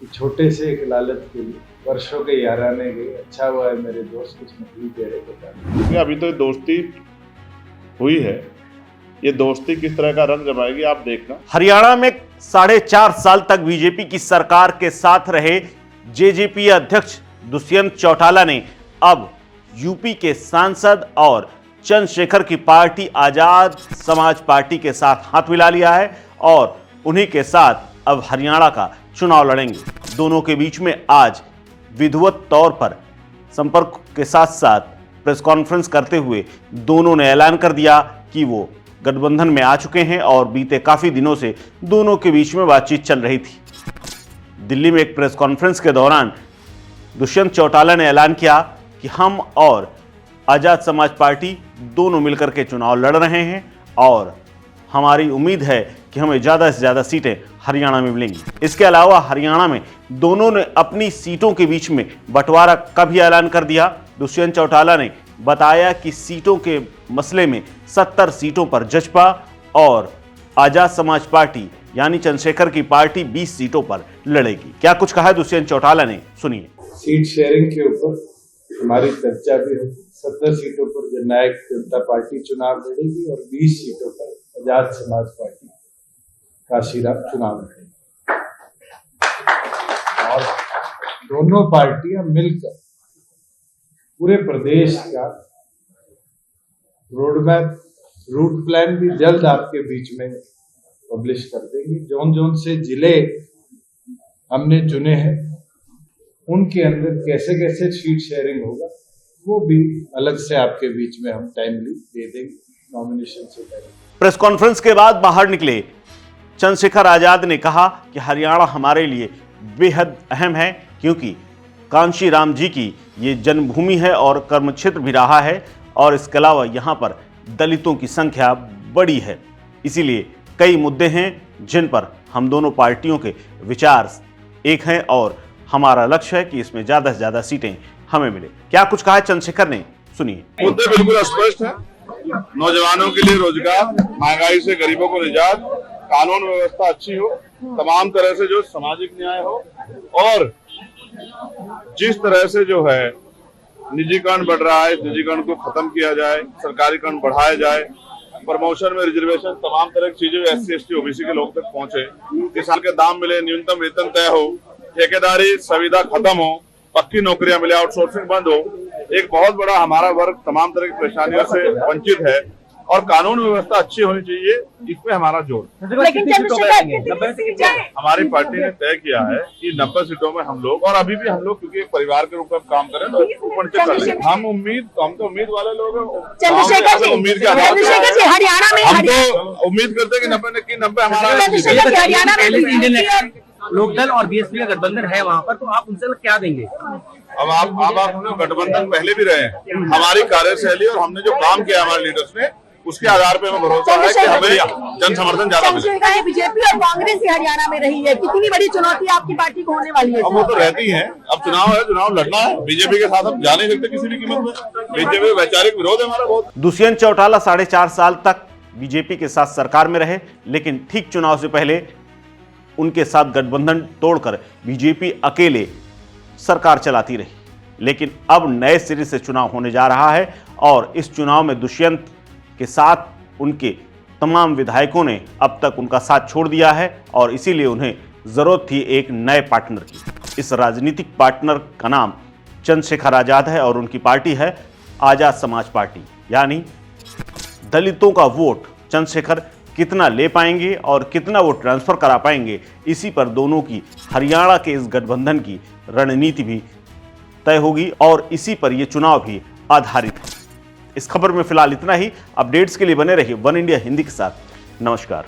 छोटे से एक लालच के लिए वर्षों के याराने गए। अच्छा हुआ है मेरे दोस्त कुछ नकली चेहरे बता। अभी तो दोस्ती हुई है, ये दोस्ती किस तरह का रंग जमाएगी आप देखना। हरियाणा में 4.5 साल तक बीजेपी की सरकार के साथ रहे जेजेपी अध्यक्ष दुष्यंत चौटाला ने अब यूपी के सांसद और चंद्रशेखर की पार्टी आजाद समाज पार्टी के साथ हाथ मिला लिया है और उन्हीं के साथ अब हरियाणा का चुनाव लड़ेंगे। दोनों के बीच में आज विधिवत तौर पर संपर्क के साथ साथ प्रेस कॉन्फ्रेंस करते हुए दोनों ने ऐलान कर दिया कि वो गठबंधन में आ चुके हैं और बीते काफी दिनों से दोनों के बीच में बातचीत चल रही थी। दिल्ली में एक प्रेस कॉन्फ्रेंस के दौरान दुष्यंत चौटाला ने ऐलान किया कि हम और आजाद समाज पार्टी दोनों मिलकर के चुनाव लड़ रहे हैं और हमारी उम्मीद है कि हमें ज़्यादा से ज़्यादा सीटें हरियाणा में मिलेंगी। इसके अलावा हरियाणा में दोनों ने अपनी सीटों के बीच में बंटवारा का भी ऐलान कर दिया। दुष्यंत चौटाला ने बताया कि सीटों के मसले में 70 सीटों पर जसपा और आजाद समाज पार्टी यानी चंद्रशेखर की पार्टी 20 सीटों पर लड़ेगी। क्या कुछ कहा है दुष्यंत चौटाला ने, सुनिए। सीट शेयरिंग के ऊपर हमारी चर्चा भी होगी। 70 सीटों पर जननायक जनता पार्टी चुनाव लड़ेगी और 20 सीटों पर आजाद समाज पार्टी काशीराम चुनाव लड़ेगी और दोनों पार्टियां मिलकर पूरे प्रदेश का रोड मैप रूट प्लान भी जल्द आपके बीच में पब्लिश कर देंगे। जोन जोन से जिले हमने चुने हैं उनके अंदर कैसे कैसे सीट शेयरिंग होगा वो भी अलग से आपके बीच में हम टाइमली दे देंगे नॉमिनेशन से पहले। प्रेस कॉन्फ्रेंस के बाद बाहर निकले चंद्रशेखर आजाद ने कहा कि हरियाणा हमारे लिए बेहद अहम है क्योंकि कांशी राम जी की ये जन्मभूमि है और कर्मक्षेत्र भी रहा है और इसके अलावा यहाँ पर दलितों की संख्या बड़ी है। इसीलिए कई मुद्दे हैं जिन पर हम दोनों पार्टियों के विचार एक हैं और हमारा लक्ष्य है कि इसमें ज़्यादा से ज़्यादा सीटें हमें मिले। क्या कुछ कहा है चंद्रशेखर ने, सुनिए। मुद्दे बिल्कुल स्पष्ट है। नौजवानों के लिए रोजगार, महंगाई से गरीबों को निजात, कानून व्यवस्था अच्छी हो, तमाम तरह से जो सामाजिक न्याय हो और जिस तरह से जो है निजीकरण बढ़ रहा है, निजीकरण को खत्म किया जाए, सरकारीकरण बढ़ाया जाए, प्रमोशन में रिजर्वेशन, तमाम तरह की चीजें SC ST OBC के लोग तक पहुंचे, किसान के दाम मिले, न्यूनतम वेतन तय हो, ठेकेदारी सुविधा खत्म हो, पक्की नौकरियां मिले, आउटसोर्सिंग बंद हो। एक बहुत बड़ा हमारा वर्ग तमाम तरह की परेशानियों से वंचित है और कानून व्यवस्था अच्छी होनी चाहिए, इसमें हमारा जोर। हमारी पार्टी ने तय किया है कि 90 सीटों में हम लोग, और अभी भी हम लोग क्योंकि एक परिवार के रूप में काम करें तो ऊपर से कर लें। हम तो उम्मीद वाले लोग हैं। उम्मीद के आधार पर हरियाणा में हम तो उम्मीद करते हैं कि 90 हमारा लोकदल और बीएसपी का गठबंधन है वहाँ पर, तो आप उनसे क्या देंगे? अब आप गठबंधन पहले भी रहे हैं। हमारी कार्यशैली और हमने जो काम किया हमारे लीडर्स ने उसके आधार पे हमें भरोसा है कि हमें जन समर्थन ज्यादा मिलेगा। बीजेपी और कांग्रेस ही हरियाणा में रही है, कितनी बड़ी चुनौती आपकी पार्टी को होने वाली है? अब वो तो रहती है। अब चुनाव है, चुनाव लड़ना है। बीजेपी के साथ हम जा नहीं सकते किसी भी कीमत में। बीजेपी वैचारिक विरोध है हमारा बहुत। दुष्यंत चौटाला 4.5 साल तक बीजेपी के साथ सरकार में रहे, लेकिन ठीक चुनाव से पहले उनके साथ गठबंधन तोड़कर बीजेपी अकेले सरकार चलाती रही। लेकिन अब नए सिरे से चुनाव होने जा रहा है और इस चुनाव में दुष्यंत के साथ उनके तमाम विधायकों ने अब तक उनका साथ छोड़ दिया है और इसीलिए उन्हें ज़रूरत थी एक नए पार्टनर की। इस राजनीतिक पार्टनर का नाम चंद्रशेखर आजाद है और उनकी पार्टी है आजाद समाज पार्टी। यानी दलितों का वोट चंद्रशेखर कितना ले पाएंगे और कितना वो ट्रांसफर करा पाएंगे, इसी पर दोनों की हरियाणा के इस गठबंधन की रणनीति भी तय होगी और इसी पर यह चुनाव भी आधारित है। इस खबर में फिलहाल इतना ही। अपडेट्स के लिए बने रहिए वन इंडिया हिंदी के साथ। नमस्कार।